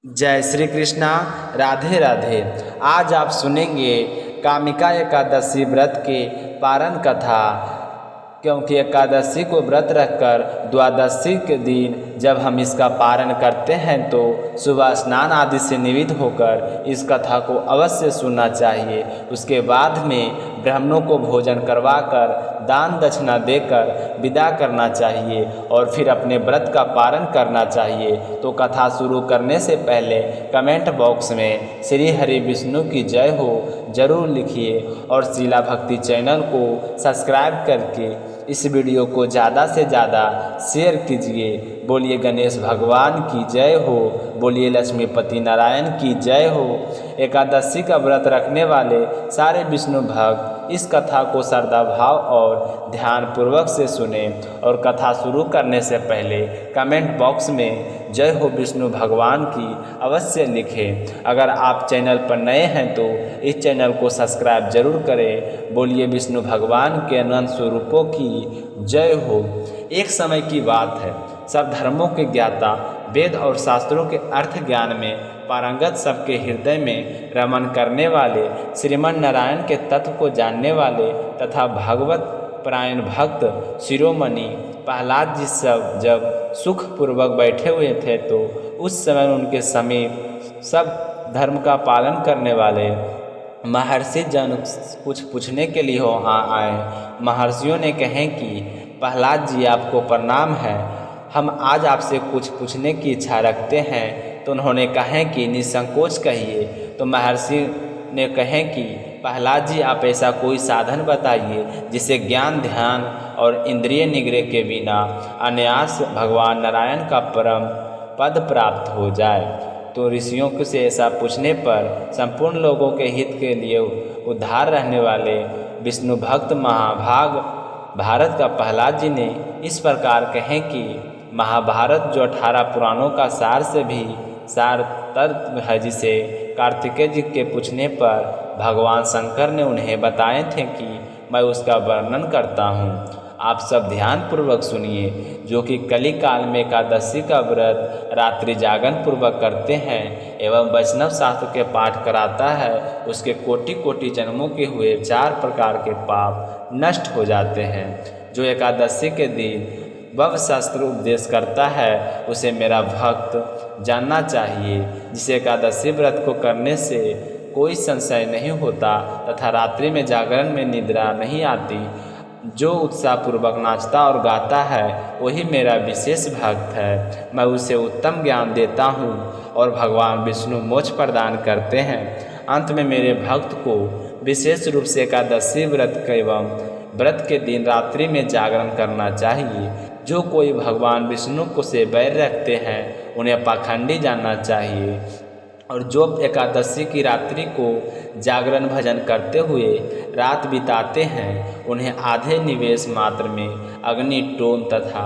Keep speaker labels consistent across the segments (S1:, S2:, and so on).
S1: जय श्री कृष्णा। राधे राधे। आज आप सुनेंगे कामिका एकादशी व्रत के पारण कथा। क्योंकि एकादशी को व्रत रखकर द्वादशी के दिन जब हम इसका पारण करते हैं तो सुबह स्नान आदि से निवृत्त होकर इस कथा को अवश्य सुनना चाहिए। उसके बाद में ब्राह्मणों को भोजन करवाकर दान दक्षिणा देकर विदा करना चाहिए और फिर अपने व्रत का पारण करना चाहिए। तो कथा शुरू करने से पहले कमेंट बॉक्स में श्री हरि विष्णु की जय हो जरूर लिखिए और शीला भक्ति चैनल को सब्सक्राइब करके इस वीडियो को ज़्यादा से ज़्यादा शेयर कीजिए। बोलिए गणेश भगवान की जय हो, बोलिए लक्ष्मीपति नारायण की जय हो। एकादशी का व्रत रखने वाले सारे विष्णु भक्त इस कथा को श्रद्धा भाव और ध्यान पूर्वक से सुने और कथा शुरू करने से पहले कमेंट बॉक्स में जय हो विष्णु भगवान की अवश्य लिखें। अगर आप चैनल पर नए हैं तो इस चैनल को सब्सक्राइब जरूर करें। बोलिए विष्णु भगवान के अनंत स्वरूपों की जय हो। एक समय की बात है, सब धर्मों के ज्ञाता वेद और शास्त्रों के अर्थ ज्ञान में पारंगत, सबके हृदय में रमन करने वाले, श्रीमन नारायण के तत्व को जानने वाले तथा भागवत परायण भक्त शिरोमणि प्रहलाद जी सब जब सुखपूर्वक बैठे हुए थे तो उस समय उनके समीप सब धर्म का पालन करने वाले महर्षि जन कुछ पूछने के लिए वहाँ आए। महर्षियों ने कहे कि प्रहलाद जी आपको प्रणाम है, हम आज आपसे कुछ पूछने की इच्छा रखते हैं। तो उन्होंने कहे कि निसंकोच कहिए। तो महर्षि ने कहे कि प्रहलाद जी आप ऐसा कोई साधन बताइए जिससे ज्ञान ध्यान और इंद्रिय निग्रह के बिना अनायास भगवान नारायण का परम पद प्राप्त हो जाए। तो ऋषियों से ऐसा पूछने पर संपूर्ण लोगों के हित के लिए उद्धार रहने वाले विष्णु भक्त महाभाग भारत का प्रहलाद जी ने इस प्रकार कहें कि महाभारत जो 18 पुराणों का सार से भी सार तत्व है, जिसे कार्तिकेय जी के पूछने पर भगवान शंकर ने उन्हें बताए थे कि मैं उसका वर्णन करता हूँ। आप सब ध्यान पूर्वक सुनिए। जो कि कली काल में एकादशी का व्रत रात्रि जागरण पूर्वक करते हैं एवं वैष्णव शास्त्र के पाठ कराता है, उसके कोटि कोटि जन्मों के हुए 4 प्रकार के पाप नष्ट हो जाते हैं। जो एकादशी के दिन वह शास्त्र उपदेश करता है उसे मेरा भक्त जानना चाहिए, जिसे एकादशी व्रत को करने से कोई संशय नहीं होता तथा रात्रि में जागरण में निद्रा नहीं आती। जो उत्साहपूर्वक नाचता और गाता है वही मेरा विशेष भक्त है। मैं उसे उत्तम ज्ञान देता हूँ और भगवान विष्णु मोक्ष प्रदान करते हैं। अंत में मेरे भक्त को विशेष रूप से एकादशी व्रत एवं व्रत के दिन रात्रि में जागरण करना चाहिए। जो कोई भगवान विष्णु को से बैर रखते हैं उन्हें पाखंडी जानना चाहिए और जो एकादशी की रात्रि को जागरण भजन करते हुए रात बिताते हैं उन्हें आधे निवेश मात्र में अग्नि टोम तथा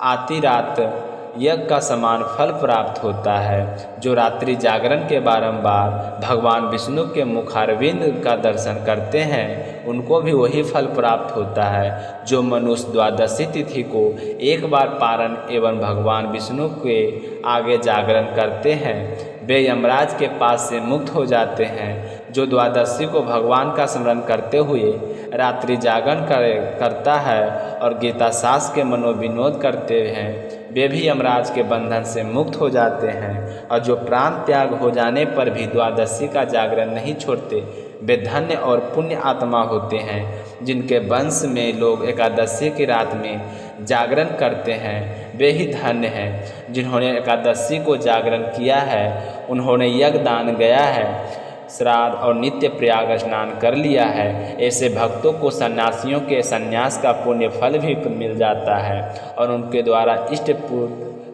S1: आती रात यज्ञ का समान फल प्राप्त होता है। जो रात्रि जागरण के बारंबार भगवान विष्णु के मुखारविंद का दर्शन करते हैं उनको भी वही फल प्राप्त होता है। जो मनुष्य द्वादशी तिथि को एक बार पारण एवं भगवान विष्णु के आगे जागरण करते हैं वे यमराज के पास से मुक्त हो जाते हैं। जो द्वादशी को भगवान का स्मरण करते हुए रात्रि जागरण करता है और गीता शास्त्र के मनोविनोद करते हैं वे भी यमराज के बंधन से मुक्त हो जाते हैं। और जो प्राण त्याग हो जाने पर भी द्वादशी का जागरण नहीं छोड़ते वे धन्य और पुण्य आत्मा होते हैं। जिनके वंश में लोग एकादशी की रात में जागरण करते हैं वे ही धन्य हैं। जिन्होंने एकादशी को जागरण किया है उन्होंने यज्ञ दान गया है, श्राद्ध और नित्य प्रयाग स्नान कर लिया है। ऐसे भक्तों को सन्यासियों के संन्यास का पुण्य फल भी मिल जाता है और उनके द्वारा इष्ट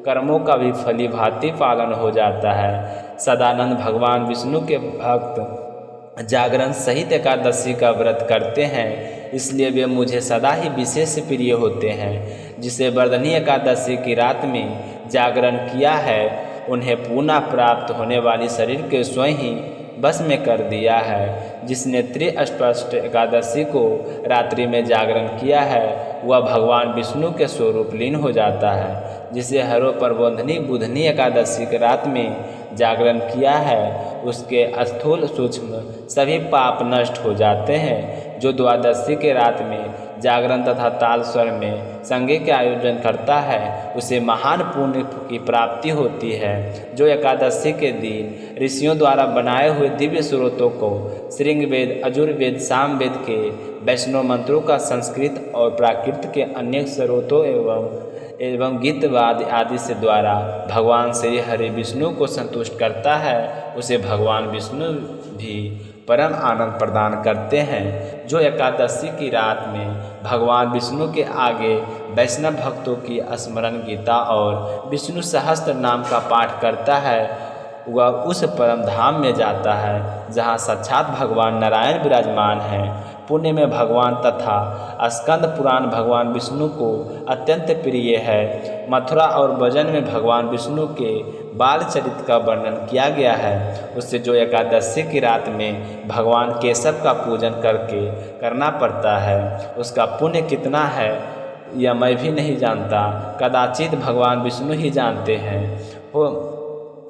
S1: कर्मों का भी फलीभांति पालन हो जाता है। सदानंद भगवान विष्णु के भक्त जागरण सहित एकादशी का व्रत करते हैं, इसलिए वे मुझे सदा ही विशेष प्रिय होते हैं। जिसे वर्धनी एकादशी की रात में जागरण किया है उन्हें पुनः प्राप्त होने वाली शरीर के स्वयं ही बस में कर दिया है। जिसने त्रिस्पष्ट एकादशी को रात्रि में जागरण किया है वह भगवान विष्णु के स्वरूप लीन हो जाता है। जिसे हरो प्रबोधनी बुधनी एकादशी के रात में जागरण किया है उसके स्थूल सूक्ष्म सभी पाप नष्ट हो जाते हैं। जो द्वादशी के रात में जागरण तथा ताल स्वर में संगीत के आयोजन करता है उसे महान पुण्य की प्राप्ति होती है। जो एकादशी के दिन ऋषियों द्वारा बनाए हुए दिव्य स्रोतों को श्रृंगवेद, अजुर्वेद, सामवेद के वैष्णव मंत्रों का संस्कृत और प्राकृत के अन्य स्रोतों एवं गीतवाद आदि से द्वारा भगवान श्री हरि विष्णु को संतुष्ट करता है उसे भगवान विष्णु भी परम आनंद प्रदान करते हैं। जो एकादशी की रात में भगवान विष्णु के आगे वैष्णव भक्तों की स्मरण गीता और विष्णु सहस्त्र नाम का पाठ करता है वह उस परम धाम में जाता है जहाँ साक्षात भगवान नारायण विराजमान हैं। पुण्य में भगवान तथा स्कंद पुराण भगवान विष्णु को अत्यंत प्रिय है। मथुरा और ब्रज में भगवान विष्णु के बाल चरित्र का वर्णन किया गया है। उससे जो एकादशी की रात में भगवान केशव का पूजन करना पड़ता है उसका पुण्य कितना है यह मैं भी नहीं जानता, कदाचित भगवान विष्णु ही जानते हैं। वो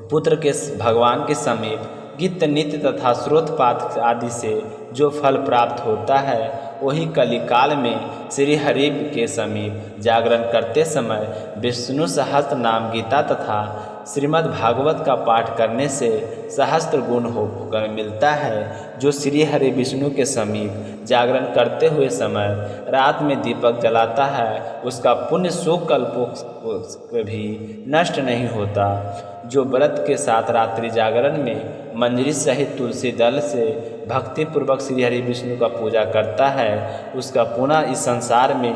S1: पुत्र के भगवान के समीप गीत नित्य तथा स्रोतपात आदि से जो फल प्राप्त होता है वही कलिकाल में श्री हरि के समीप जागरण करते समय विष्णु सहस्त्र नाम गीता तथा श्रीमद् भागवत का पाठ करने से सहस्त्र गुण होकर मिलता है। जो श्री हरि विष्णु के समीप जागरण करते हुए समय रात में दीपक जलाता है उसका पुण्य 100 कल्पों भी नष्ट नहीं होता। जो व्रत के साथ रात्रि जागरण में मंजरी सहित तुलसी दल से भक्तिपूर्वक श्री हरि विष्णु का पूजा करता है उसका पुनः इस संसार में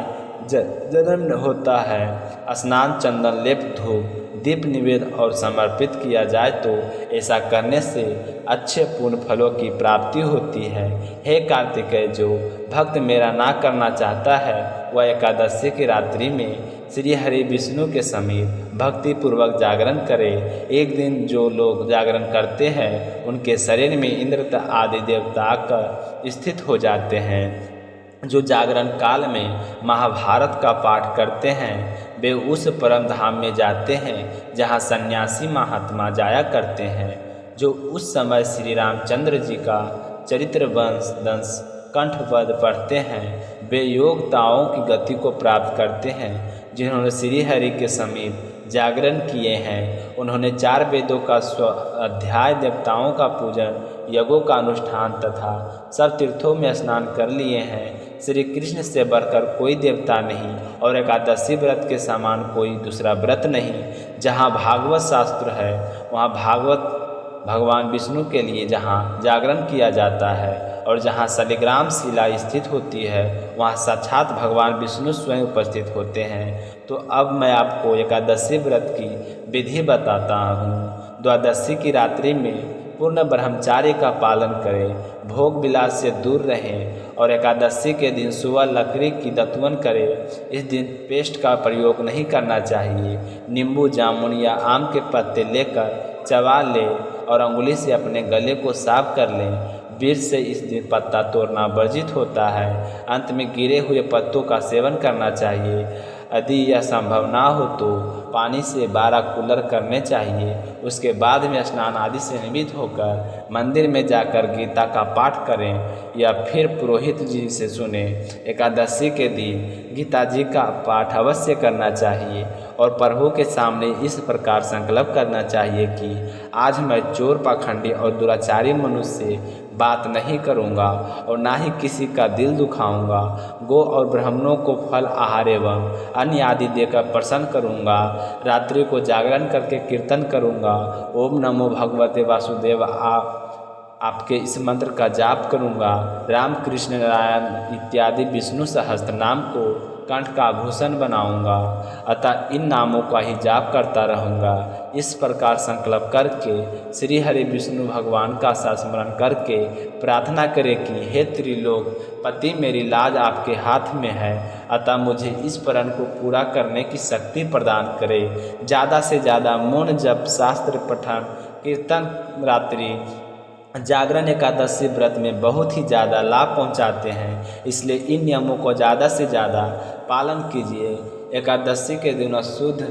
S1: जन्म होता है। स्नान, चंदन लेप, धूप, दीप निवेद और समर्पित किया जाए तो ऐसा करने से अच्छे पूर्ण फलों की प्राप्ति होती है। हे कार्तिकेय, जो भक्त मेरा ना करना चाहता है वह एकादशी की रात्रि में श्री हरि विष्णु के समीप भक्ति पूर्वक जागरण करे। एक दिन जो लोग जागरण करते हैं उनके शरीर में इंद्र आदि देवता का स्थित हो जाते हैं। जो जागरण काल में महाभारत का पाठ करते हैं वे उस परम धाम में जाते हैं जहाँ सन्यासी महात्मा जाया करते हैं। जो उस समय श्री रामचंद्र जी का चरित्र वंश कंठबद्ध पढ़ते हैं वे योगताओं की गति को प्राप्त करते हैं। जिन्होंने श्री हरि के समीप जागरण किए हैं उन्होंने 4 वेदों का अध्याय, देवताओं का पूजन, यज्ञों का अनुष्ठान तथा सब तीर्थों में स्नान कर लिए हैं। श्री कृष्ण से बढ़कर कोई देवता नहीं और एकादशी व्रत के समान कोई दूसरा व्रत नहीं। जहाँ भागवत शास्त्र है वहाँ भागवत भगवान विष्णु के लिए जहाँ जागरण किया जाता है और जहाँ शालिग्राम शिला स्थित होती है वहाँ साक्षात भगवान विष्णु स्वयं उपस्थित होते हैं। तो अब मैं आपको एकादशी व्रत की विधि बताता हूँ। द्वादशी की रात्रि में पूर्ण ब्रह्मचार्य का पालन करें, भोग विलास से दूर रहें और एकादशी के दिन सुबह लकड़ी की दतवन करें। इस दिन पेस्ट का प्रयोग नहीं करना चाहिए। नींबू, जामुन या आम के पत्ते लेकर चबा लें और अंगुली से अपने गले को साफ कर लें। बीज से इस दिन पत्ता तोड़ना वर्जित होता है। अंत में गिरे हुए पत्तों का सेवन करना चाहिए। यदि यह संभव ना हो तो पानी से 12 कुल्लर करने चाहिए। उसके बाद में स्नान आदि से निवृत्त होकर मंदिर में जाकर गीता का पाठ करें या फिर पुरोहित जी से सुने। एकादशी के दिन गीता जी का पाठ अवश्य करना चाहिए और प्रभु के सामने इस प्रकार संकल्प करना चाहिए कि आज मैं चोर, पाखंडी और दुराचारी मनुष्य से बात नहीं करूँगा और ना ही किसी का दिल दुखाऊंगा। गौ और ब्राह्मणों को फल, आहार एवं अन्न आदि देकर प्रसन्न करूँगा। रात्रि को जागरण करके कीर्तन करूँगा। ओम नमो भगवते वासुदेव आपके इस मंत्र का जाप करूँगा। राम, कृष्ण, नारायण इत्यादि विष्णु सहस्त्र नाम को कंठ का आभूषण बनाऊंगा, अतः इन नामों का ही जाप करता रहूँगा। इस प्रकार संकल्प करके श्री हरि विष्णु भगवान का स्मरण करके प्रार्थना करें कि हे त्रिलोक पति, मेरी लाज आपके हाथ में है, अतः मुझे इस प्रण को पूरा करने की शक्ति प्रदान करें। ज़्यादा से ज़्यादा मौन जप, शास्त्र पठन, कीर्तन, रात्रि जागरण एकादशी व्रत में बहुत ही ज़्यादा लाभ पहुंचाते हैं। इसलिए इन नियमों को ज़्यादा से ज़्यादा पालन कीजिए। एकादशी के दिन शुद्ध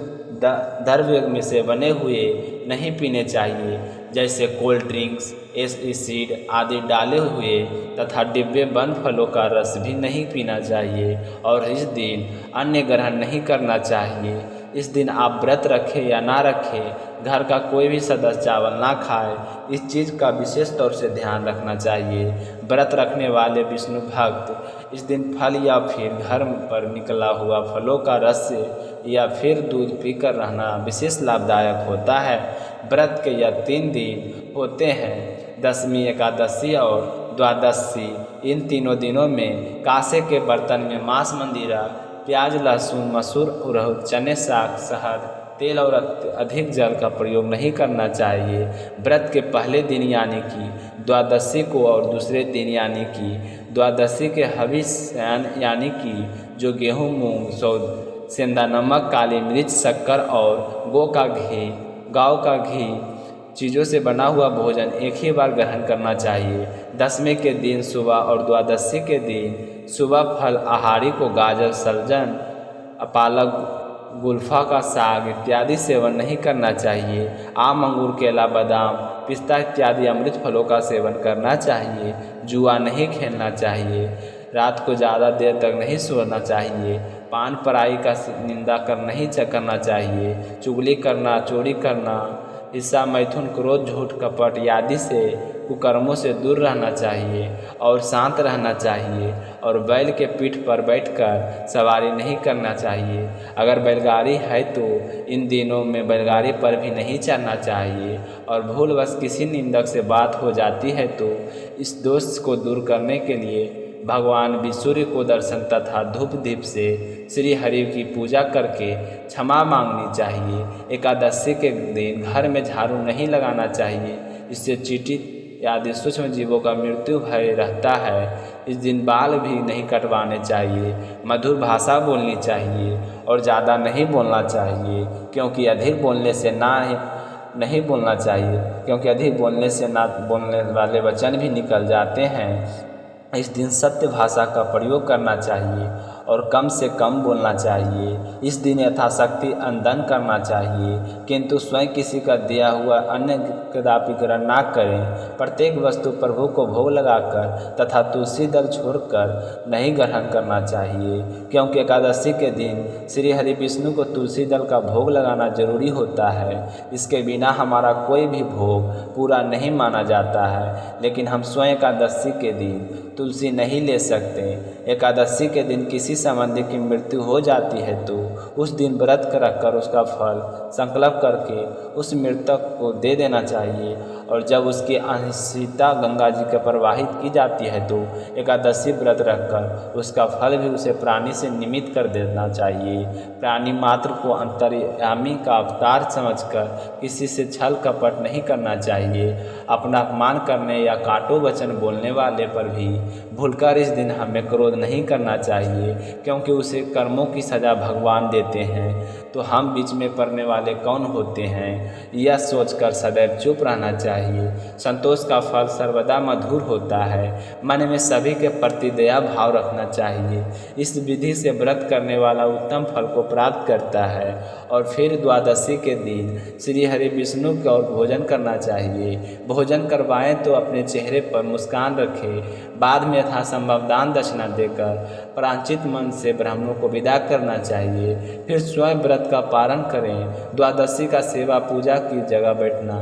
S1: द्रव्य में से बने हुए नहीं पीने चाहिए, जैसे कोल्ड ड्रिंक्स, एसिड आदि डाले हुए तथा डिब्बे बंद फलों का रस भी नहीं पीना चाहिए और इस दिन अन्न ग्रहण नहीं करना चाहिए। इस दिन आप व्रत रखें या ना रखें, घर का कोई भी सदस्य चावल ना खाए, इस चीज़ का विशेष तौर से ध्यान रखना चाहिए। व्रत रखने वाले विष्णु भक्त इस दिन फल या फिर घर पर निकला हुआ फलों का रस या फिर दूध पीकर रहना विशेष लाभदायक होता है। व्रत के यह 3 दिन होते हैं, दशमी, एकादशी और द्वादशी। इन तीनों दिनों में कांसे के बर्तन में मांस, मंदिरा, प्याज, लहसुन, मसूर, उड़द, चने, साग, शहद, तेल और अधिक जल का प्रयोग नहीं करना चाहिए। व्रत के पहले दिन यानी कि द्वादशी को और दूसरे दिन यानी कि द्वादशी के हविष यानी कि जो गेहूँ, मूंग, सेंधा नमक, काली मिर्च, शक्कर और गाय का घी चीज़ों से बना हुआ भोजन एक ही बार ग्रहण करना चाहिए। दशमी के दिन सुबह और द्वादशी के दिन सुबह फल आहारी को गाजर, सलजन, पालक, गुलफा का साग इत्यादि सेवन नहीं करना चाहिए। आम, अंगूर, केला, बादाम, पिस्ता इत्यादि अमृत फलों का सेवन करना चाहिए। जुआ नहीं खेलना चाहिए। रात को ज़्यादा देर तक नहीं सोना चाहिए। पान, पराई का निंदा नहीं करना चाहिए। चुगली करना, चोरी करना, हिस्सा, मैथुन, क्रोध, झूठ, कपट आदि से कुकर्मों से दूर रहना चाहिए और शांत रहना चाहिए। और बैल के पीठ पर बैठकर सवारी नहीं करना चाहिए। अगर बैलगाड़ी है तो इन दिनों में बैलगाड़ी पर भी नहीं चढ़ना चाहिए। और भूलवश किसी निंदक से बात हो जाती है तो इस दोष को दूर करने के लिए भगवान विष्णु को दर्शन तथा धूप दीप से श्री हरि की पूजा करके क्षमा मांगनी चाहिए। एकादशी के दिन घर में झाड़ू नहीं लगाना चाहिए, इससे चींटी आदि सूक्ष्म जीवों का मृत्यु भय रहता है। इस दिन बाल भी नहीं कटवाने चाहिए। मधुर भाषा बोलनी चाहिए और ज़्यादा नहीं बोलना चाहिए, क्योंकि अधिक बोलने से नहीं बोलना चाहिए, क्योंकि अधिक बोलने से ना बोलने वाले वचन भी निकल जाते हैं। इस दिन सत्य भाषा का प्रयोग करना चाहिए और कम से कम बोलना चाहिए। इस दिन यथाशक्ति अनदान करना चाहिए, किंतु स्वयं किसी का दिया हुआ अन्न कदापि ग्रहण ना करें। प्रत्येक वस्तु प्रभु को भोग लगाकर तथा तुलसी दल छोड़कर नहीं ग्रहण करना चाहिए, क्योंकि एकादशी के दिन श्री हरि विष्णु को तुलसी दल का भोग लगाना जरूरी होता है। इसके बिना हमारा कोई भी भोग पूरा नहीं माना जाता है। लेकिन हम स्वयं एकादशी के दिन तुलसी नहीं ले सकते। एकादशी के दिन किसी संबंधी की मृत्यु हो जाती है तो उस दिन व्रत रखकर उसका फल संकल्प करके उस मृतक को दे देना चाहिए। और जब उसकी अंशिता गंगा जी के प्रवाहित की जाती है तो एकादशी व्रत रखकर उसका फल भी उसे प्राणी से निमित्त कर देना चाहिए। प्राणी मात्र को अंतर्यामी का अवतार समझकर किसी से छल कपट नहीं करना चाहिए। अपना अपमान करने या काटो वचन बोलने वाले पर भी भूलकर इस दिन हमें क्रोध नहीं करना चाहिए, क्योंकि उसे कर्मों की सज़ा भगवान देते हैं तो हम बीच में पड़ने वाले कौन होते हैं, यह सोचकर सदैव चुप रहना चाहिए। संतोष का फल सर्वदा मधुर होता है। मन में सभी के प्रति दया भाव रखना चाहिए। इस विधि से व्रत करने वाला उत्तम फल को प्राप्त करता है। और फिर द्वादशी के दिन श्री हरि विष्णु का और भोजन करना चाहिए। भोजन करवाएं तो अपने चेहरे पर मुस्कान रखें। बाद में यथासंभव दान दक्षिणा देकर प्रांचित मन से ब्राह्मणों को विदा करना चाहिए। फिर स्वयं व्रत का पारण करें। द्वादशी का सेवा पूजा की जगह बैठना,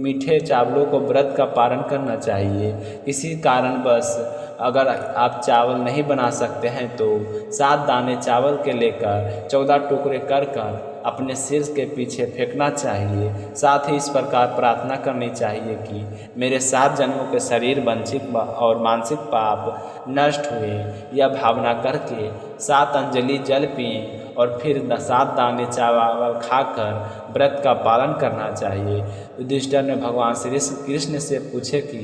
S1: मीठे चावलों को व्रत का पारण करना चाहिए। किसी कारणवश अगर आप चावल नहीं बना सकते हैं तो 7 दाने चावल के लेकर 14 टुकड़े कर अपने सिर के पीछे फेंकना चाहिए। साथ ही इस प्रकार प्रार्थना करनी चाहिए कि मेरे 7 जन्मों के शरीर, वंचिक और मानसिक पाप नष्ट हुए। यह भावना करके 7 अंजलि जल पिएं और फिर 7 दाने चावल खाकर व्रत का पालन करना चाहिए। युधिष्ठिर ने भगवान श्री कृष्ण से पूछे कि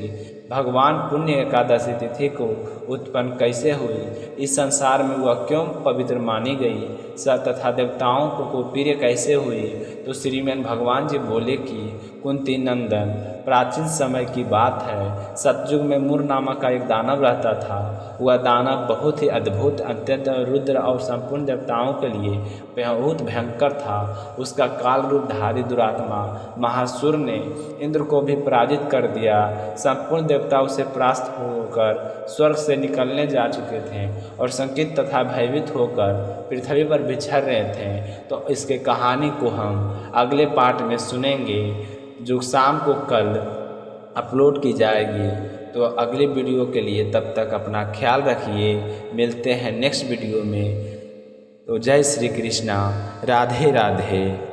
S1: भगवान पुण्य एकादशी तिथि को उत्पन्न कैसे हुई, इस संसार में वह क्यों पवित्र मानी गई, तथा देवताओं को प्रिय कैसे हुई। तो श्रीमान भगवान जी बोले कि कुंती नंदन, प्राचीन समय की बात है, सतयुग में मूर नामक का एक दानव रहता था। वह दानव बहुत ही अद्भुत, अत्यंत रुद्र और संपूर्ण देवताओं के लिए बहुत भयंकर था। उसका काल रूपधारी दुरात्मा महासुर ने इंद्र को भी पराजित कर दिया। संपूर्ण देवता उसे परास्त होकर स्वर्ग से निकलने जा चुके थे और संकित तथा भयभीत होकर पृथ्वी पर बिछड़ रहे थे। तो इसके कहानी को हम अगले पार्ट में सुनेंगे, जो शाम को कल अपलोड की जाएगी। तो अगले वीडियो के लिए तब तक अपना ख्याल रखिए, मिलते हैं नेक्स्ट वीडियो में। तो जय श्री कृष्णा, राधे राधे।